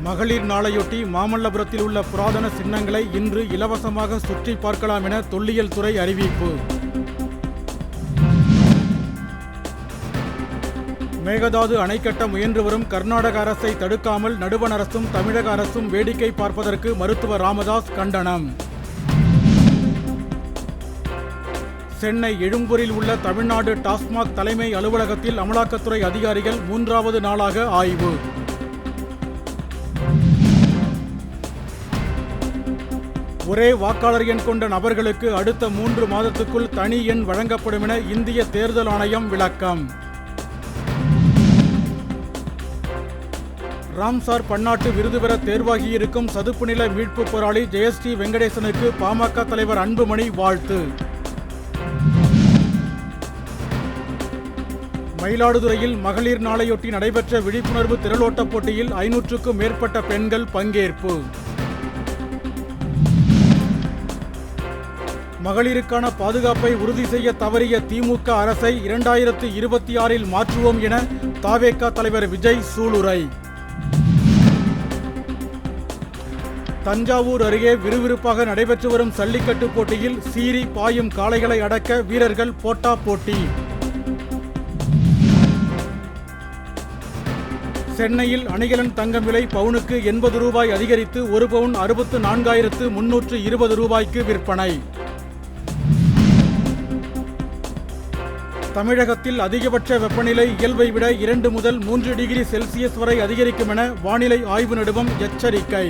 மகளிர் நாளையொட்டி மாமல்லபுரத்தில் உள்ள புராதன சின்னங்களை இன்று இலவசமாக சுற்றி பார்க்கலாம் என தொல்லியல் துறை அறிவிப்பு. மேகதாது அணை கட்ட முயன்று வரும் கர்நாடக அரசை தடுக்காமல் நடுவண் அரசும் தமிழக அரசும் வேடிக்கை பார்ப்பதற்கு மருத்துவர் ராமதாஸ் கண்டனம். சென்னை எழும்பூரில் உள்ள தமிழ்நாடு டாஸ்மாக் தலைமை அலுவலகத்தில் அமலாக்கத்துறை அதிகாரிகள் 3வது நாளாக ஆய்வு. ஒரே வாக்காளர் எண் கொண்ட நபர்களுக்கு அடுத்த 3 மாதத்துக்குள் தனி எண் வழங்கப்படும் என இந்திய தேர்தல் ஆணையம் விளக்கம். ராம்சார் பன்னாட்டு விருது பெற தேர்வாகியிருக்கும் சதுப்பு நில மீட்பு போராளி ஜெயஸ்ரீ வெங்கடேசனுக்கு பாமக தலைவர் அன்புமணி வாழ்த்து. மயிலாடுதுறையில் மகளிர் நாளையொட்டி நடைபெற்ற விழிப்புணர்வு திரளோட்டப் போட்டியில் 500க்கும் மேற்பட்ட பெண்கள் பங்கேற்பு. மகளிருக்கான பாதுகாப்பை உறுதி செய்ய தவறிய திமுக அரசை 2026இல் மாற்றுவோம் என தவேக தலைவர் விஜய் சூளுரை. தஞ்சாவூர் அருகே விறுவிறுப்பாக நடைபெற்று வரும் சல்லிக்கட்டு போட்டியில் சீறி பாயும் காளைகளை அடக்க வீரர்கள் போட்டா போட்டி. சென்னையில் அணிகலன் தங்கம் விலை பவுனுக்கு 80 ரூபாய் அதிகரித்து 1 பவுன் 64,320 ரூபாய்க்கு விற்பனை. தமிழகத்தில் அதிகபட்ச வெப்பநிலை இயல்பை விட 2 முதல் 3 டிகிரி செல்சியஸ் வரை அதிகரிக்கும் என வானிலை ஆய்வு நிறுவனம் எச்சரிக்கை.